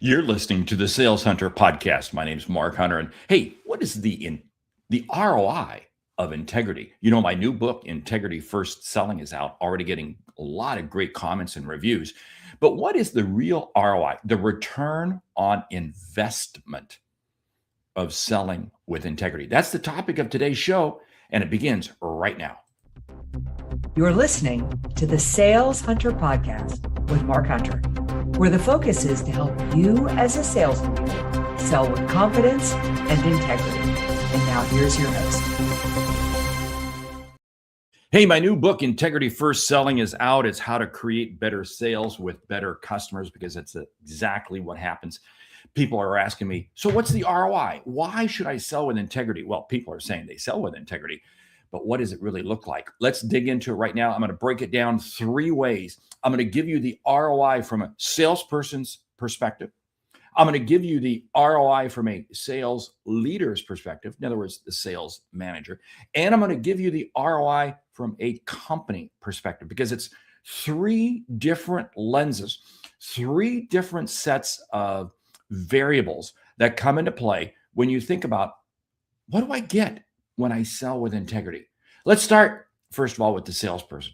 You're listening to the Sales Hunter podcast. My name is Mark Hunter. And hey, what is the ROI of integrity? You know, my new book, Integrity First Selling, is out, already getting a lot of great comments and reviews. But what is the real ROI, the return on investment of selling with integrity? That's the topic of today's show, and it begins right now. You're listening to the Sales Hunter podcast with Mark Hunter, where the focus is to help you as a sales leader sell with confidence and integrity. And now here's your host. Hey, my new book, Integrity First Selling, is out. It's how to create better sales with better customers, because that's exactly what happens. People are asking me, so what's the ROI? Why should I sell with integrity? Well, people are saying they sell with integrity, but what does it really look like? Let's dig into it right now. I'm going to break it down 3 ways. I'm going to give you the ROI from a salesperson's perspective. I'm going to give you the ROI from a sales leader's perspective, in other words, the sales manager. And I'm going to give you the ROI from a company perspective, because it's 3 different lenses, 3 different sets of variables that come into play when you think about, what do I get when I sell with integrity? Let's start, first of all, with the salesperson,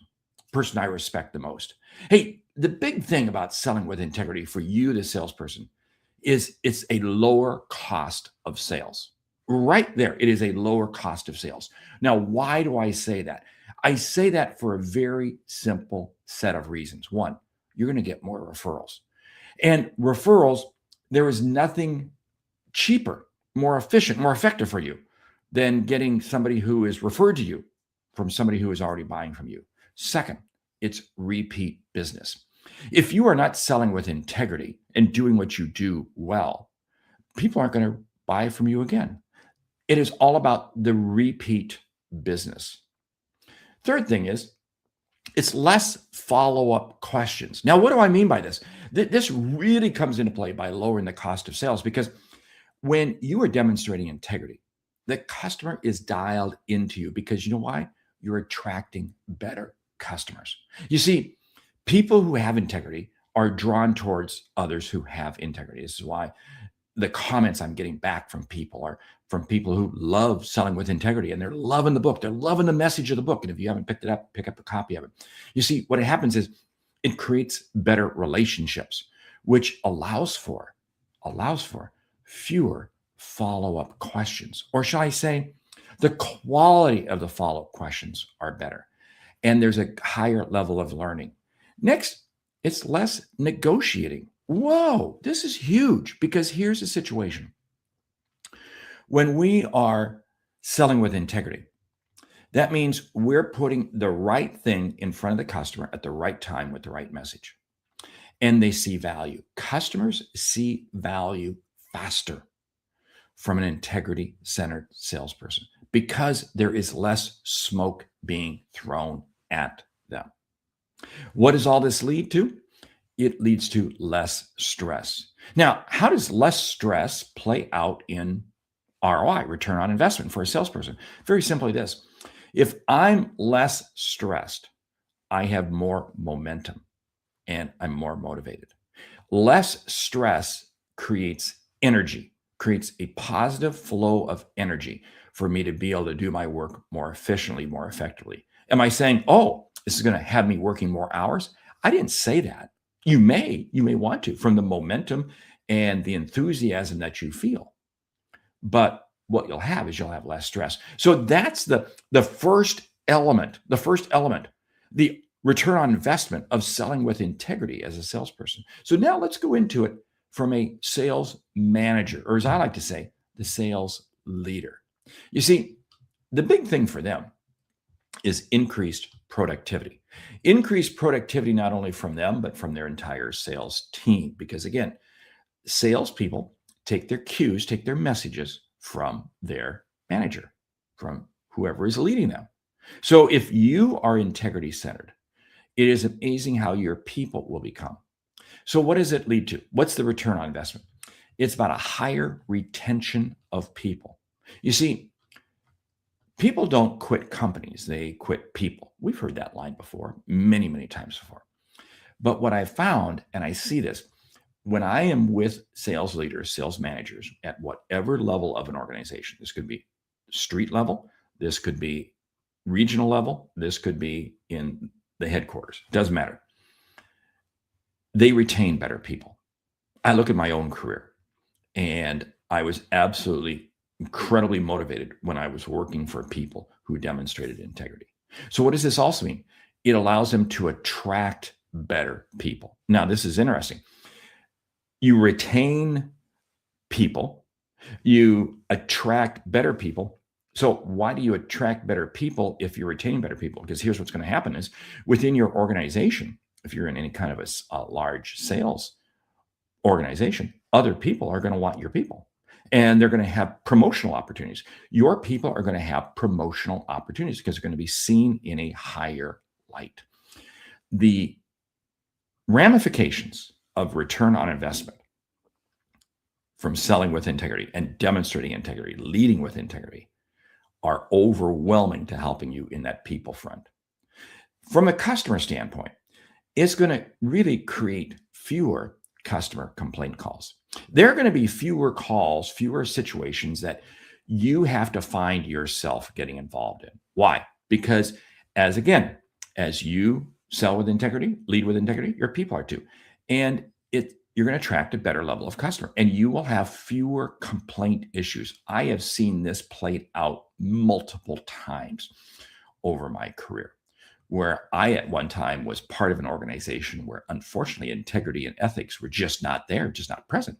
person I respect the most. Hey, the big thing about selling with integrity for you, the salesperson, is it's a lower cost of sales. Right there, it is a lower cost of sales. Now, why do I say that? I say that for a very simple set of reasons. One, you're going to get more referrals. And referrals, there is nothing cheaper, more efficient, more effective for you than getting somebody who is referred to you from somebody who is already buying from you. Second, it's repeat business. If you are not selling with integrity and doing what you do well, people aren't going to buy from you again. It is all about the repeat business. Third thing is, it's less follow-up questions. Now, what do I mean by this? This really comes into play by lowering the cost of sales, because when you are demonstrating integrity, the customer is dialed into you, because you know why? You're attracting better customers. You see, people who have integrity are drawn towards others who have integrity. This is why the comments I'm getting back from people are from people who love selling with integrity, and they're loving the book. They're loving the message of the book. And if you haven't picked it up, pick up a copy of it. You see, what happens is it creates better relationships, which allows for fewer follow-up questions. Or shall I say, the quality of the follow-up questions are better, and there's a higher level of learning. Next, it's less negotiating. Whoa, this is huge, because here's the situation. When we are selling with integrity, that means we're putting the right thing in front of the customer at the right time with the right message. And they see value. Customers see value faster from an integrity-centered salesperson, because there is less smoke being thrown at them. What does all this lead to? It leads to less stress. Now, how does less stress play out in ROI, return on investment, for a salesperson? Very simply this: if I'm less stressed, I have more momentum and I'm more motivated. Less stress creates energy, creates a positive flow of energy for me to be able to do my work more efficiently, more effectively. Am I saying, oh, this is going to have me working more hours? I didn't say that. You may want to, from the momentum and the enthusiasm that you feel. But what you'll have is you'll have less stress. So that's the first element, the return on investment of selling with integrity as a salesperson. So now let's go into it from a sales manager, or as I like to say, the sales leader. You see, the big thing for them is increased productivity. Increased productivity not only from them, but from their entire sales team. Because again, salespeople take their cues, take their messages from their manager, from whoever is leading them. So if you are integrity centered, it is amazing how your people will become. So what does it lead to? What's the return on investment? It's about a higher retention of people. You see, people don't quit companies, they quit people. We've heard that line before, many, many times before. But what I found, and I see this, when I am with sales leaders, sales managers at whatever level of an organization, this could be street level, this could be regional level, this could be in the headquarters, doesn't matter. They retain better people. I look at my own career, and I was absolutely incredibly motivated when I was working for people who demonstrated integrity. So what does this also mean? It allows them to attract better people. Now, this is interesting. You retain people, you attract better people. So why do you attract better people if you're retaining better people? Because here's what's going to happen is within your organization, if you're in any kind of a large sales organization, other people are going to want your people, and they're going to have promotional opportunities. Your people are going to have promotional opportunities because they're going to be seen in a higher light. The ramifications of return on investment from selling with integrity and demonstrating integrity, leading with integrity, are overwhelming to helping you in that people front. From a customer standpoint, it's going to really create fewer customer complaint calls. There are going to be fewer calls, fewer situations that you have to find yourself getting involved in. Why? Because as you sell with integrity, lead with integrity, your people are too. And you're going to attract a better level of customer, and you will have fewer complaint issues. I have seen this played out multiple times over my career, where I at one time was part of an organization where unfortunately integrity and ethics were just not there, just not present.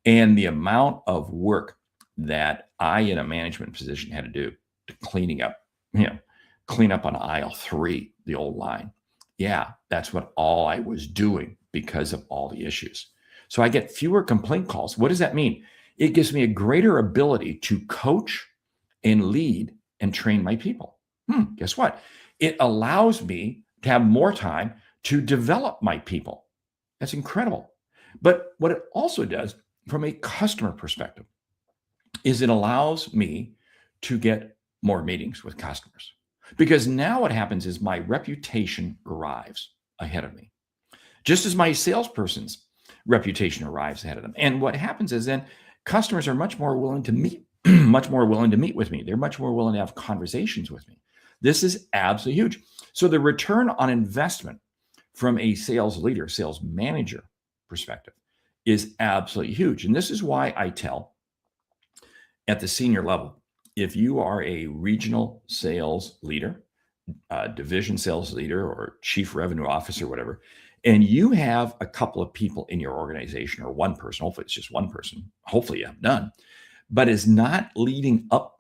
And the amount of work that I in a management position had to do to clean up on aisle 3, the old line. Yeah, that's what all I was doing because of all the issues. So I get fewer complaint calls. What does that mean? It gives me a greater ability to coach and lead and train my people. Guess what? It allows me to have more time to develop my people. That's incredible. But what it also does from a customer perspective is it allows me to get more meetings with customers. Because now what happens is my reputation arrives ahead of me, just as my salesperson's reputation arrives ahead of them. And what happens is then customers are much more willing to meet, much more willing to meet with me. They're much more willing to have conversations with me. This is absolutely huge. So the return on investment from a sales leader, sales manager perspective is absolutely huge. And this is why I tell at the senior level, if you are a regional sales leader, division sales leader, or chief revenue officer, whatever, and you have a couple of people in your organization, or one person, hopefully it's just one person, hopefully you have none, but is not leading up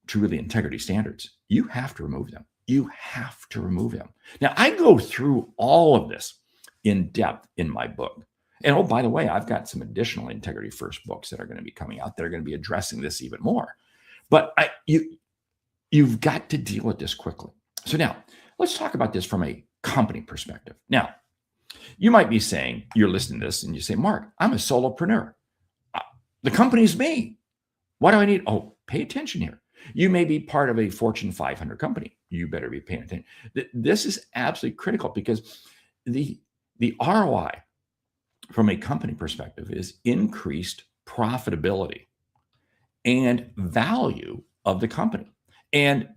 to really integrity standards, you have to remove them. You have to remove them. Now, I go through all of this in depth in my book. And oh, by the way, I've got some additional Integrity First books that are going to be coming out that are going to be addressing this even more. But you've got to deal with this quickly. So now let's talk about this from a company perspective. Now, you might be saying, you're listening to this and you say, Mark, I'm a solopreneur. The company's me. What do I need? Oh, pay attention here. You may be part of a Fortune 500 company. You better be paying attention. This is absolutely critical because the ROI from a company perspective is increased profitability and value of the company. And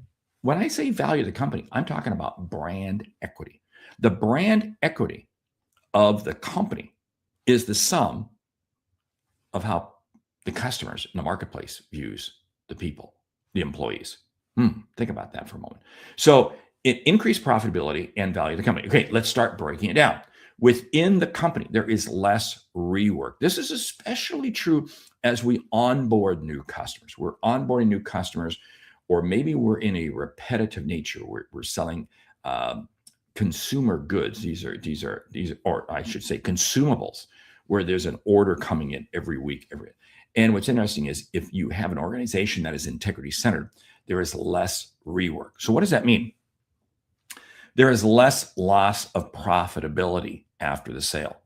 when I say value of the company, I'm talking about brand equity. The brand equity of the company is the sum of how the customers in the marketplace views the people, the employees. Think about that for a moment. So it increased profitability and value of the company. Okay, let's start breaking it down. Within the company, there is less rework. This is especially true as we onboard new customers. We're onboarding new customers, or maybe we're in a repetitive nature. We're selling consumer goods. These are, or I should say, consumables, where there's an order coming in every week. And what's interesting is if you have an organization that is integrity centered, there is less rework. So what does that mean? There is less loss of profitability after the sale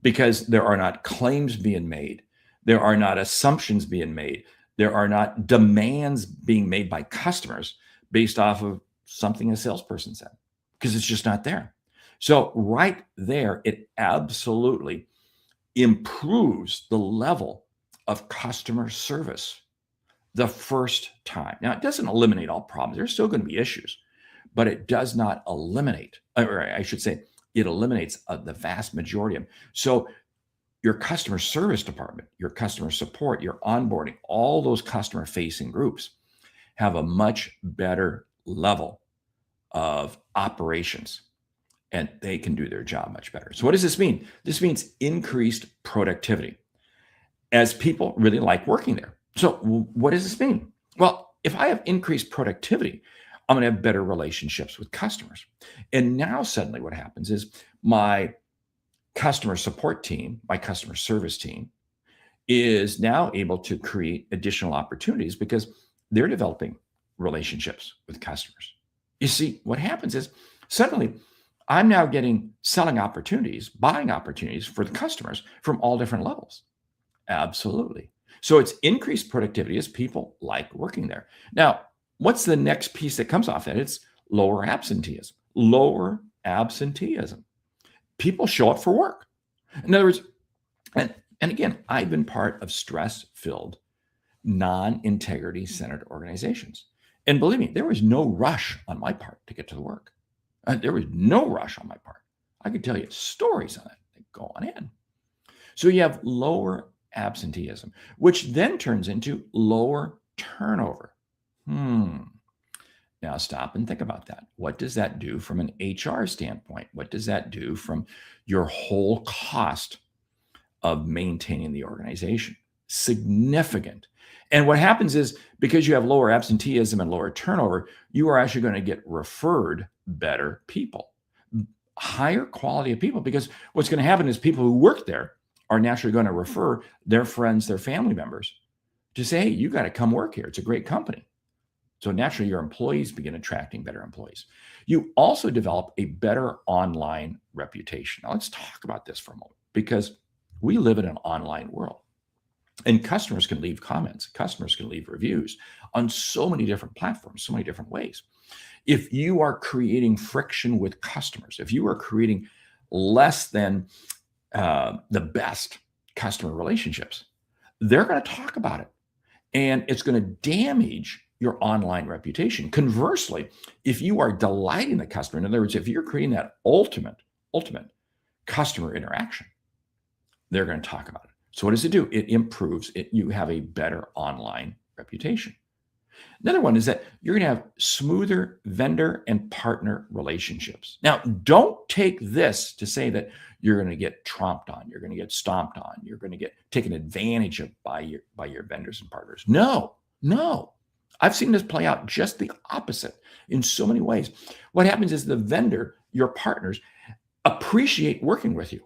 because there are not claims being made. There are not assumptions being made. There are not demands being made by customers based off of something a salesperson said, because it's just not there. So right there, it absolutely improves the level of customer service the first time. Now, it doesn't eliminate all problems. There's still going to be issues, but it does not eliminate, or I should say, it eliminates the vast majority of them. So your customer service department, your customer support, your onboarding, all those customer facing groups have a much better level of operations and they can do their job much better. So what does this mean? This means increased productivity as people really like working there. So what does this mean? Well, if I have increased productivity, I'm going to have better relationships with customers. And now suddenly what happens is my customer support team, my customer service team is now able to create additional opportunities because they're developing relationships with customers. You see, what happens is suddenly I'm now getting selling opportunities, buying opportunities for the customers from all different levels. Absolutely. So it's increased productivity as people like working there. Now, what's the next piece that comes off that? It's lower absenteeism. Lower absenteeism. People show up for work. In other words, and again, I've been part of stress-filled, non-integrity centered organizations. And believe me, there was no rush on my part to get to the work. There was no rush on my part. I could tell you stories on it that go on in. So you have lower absenteeism, which then turns into lower turnover. Now stop and think about that. What does that do from an HR standpoint? What does that do from your whole cost of maintaining the organization? Significant. And what happens is because you have lower absenteeism and lower turnover, you are actually going to get referred better people, higher quality of people, because what's going to happen is people who work there are naturally going to refer their friends, their family members to say, hey, you got to come work here. It's a great company. So naturally, your employees begin attracting better employees. You also develop a better online reputation. Now, let's talk about this for a moment because we live in an online world. And customers can leave comments, customers can leave reviews on so many different platforms, so many different ways. If you are creating friction with customers, if you are creating less than the best customer relationships, they're going to talk about it. And it's going to damage your online reputation. Conversely, if you are delighting the customer, in other words, if you're creating that ultimate customer interaction, they're going to talk about it. So what does it do? It improves it. You have a better online reputation. Another one is that you're going to have smoother vendor and partner relationships. Now, don't take this to say that you're going to get tromped on, you're going to get stomped on, you're going to get taken advantage of by your vendors and partners. No. I've seen this play out just the opposite in so many ways. What happens is the vendor, your partners, appreciate working with you.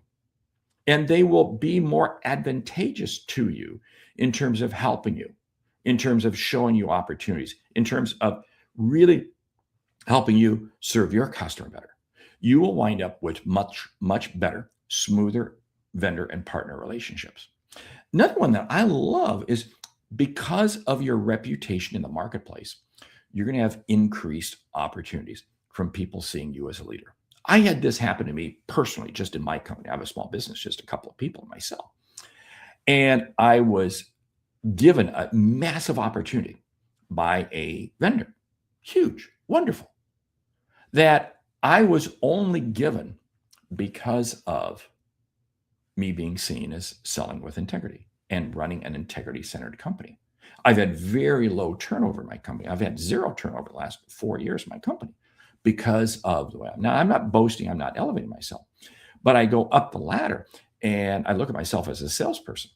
And they will be more advantageous to you in terms of helping you, in terms of showing you opportunities, in terms of really helping you serve your customer better. You will wind up with much better, smoother vendor and partner relationships. Another one that I love is because of your reputation in the marketplace, you're going to have increased opportunities from people seeing you as a leader. I had this happen to me personally, just in my company. I have a small business, just a couple of people myself. And I was given a massive opportunity by a vendor, huge, wonderful, that I was only given because of me being seen as selling with integrity and running an integrity-centered company. I've had very low turnover in my company. I've had zero turnover the last 4 years in my company because of the way I'm. Now, I'm not boasting, I'm not elevating myself, but I go up the ladder and I look at myself as a salesperson.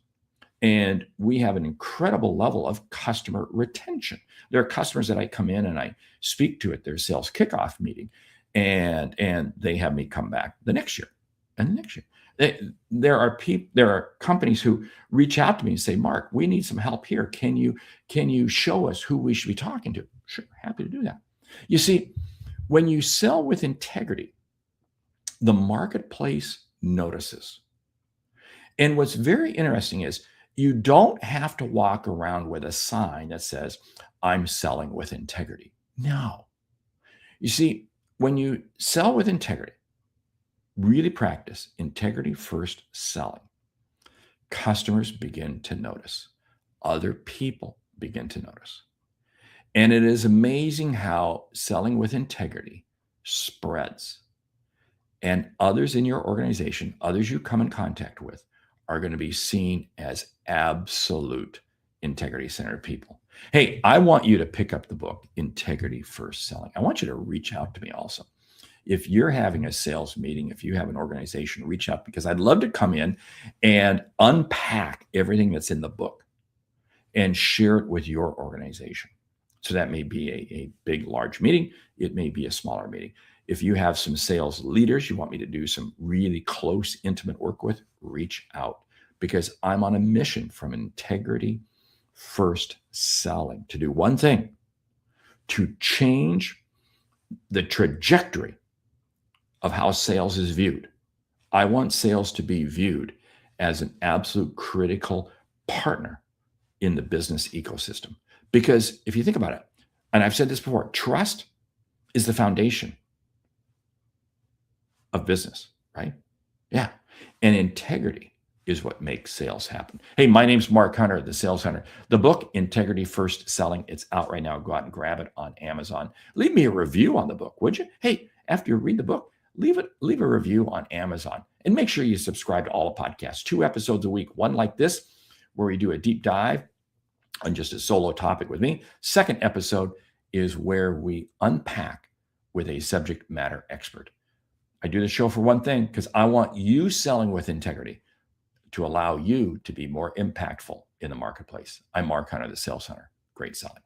And we have an incredible level of customer retention. There are customers that I come in and I speak to at their sales kickoff meeting, and they have me come back the next year and the next year. There are companies who reach out to me and say, Mark, we need some help here. Can you show us who we should be talking to? Sure, happy to do that. You see, when you sell with integrity, the marketplace notices. And what's very interesting is you don't have to walk around with a sign that says, I'm selling with integrity. No. You see, when you sell with integrity, really practice integrity first selling, customers begin to notice. Other people begin to notice. And it is amazing how selling with integrity spreads. And others in your organization, others you come in contact with, are going to be seen as absolute integrity-centered people. Hey, I want you to pick up the book, Integrity First Selling. I want you to reach out to me also. If you're having a sales meeting, if you have an organization, reach out, because I'd love to come in and unpack everything that's in the book and share it with your organization. So that may be a big, large meeting. It may be a smaller meeting. If you have some sales leaders you want me to do some really close, intimate work with, reach out, because I'm on a mission from integrity first selling to do one thing: to change the trajectory of how sales is viewed. I want sales to be viewed as an absolute critical partner in the business ecosystem. Because if you think about it, and I've said this before, trust is the foundation of business, right? Yeah. And integrity is what makes sales happen. Hey, my name's Mark Hunter, the Sales Hunter. The book, Integrity First Selling, it's out right now. Go out and grab it on Amazon. Leave me a review on the book, would you? Hey, after you read the book, leave a review on Amazon, and make sure you subscribe to all the podcasts. 2 episodes a week, one like this, where we do a deep dive on just a solo topic with me. Second episode is where we unpack with a subject matter expert. I do the show for one thing, because I want you selling with integrity to allow you to be more impactful in the marketplace. I'm Mark Hunter, the Sales Hunter. Great selling.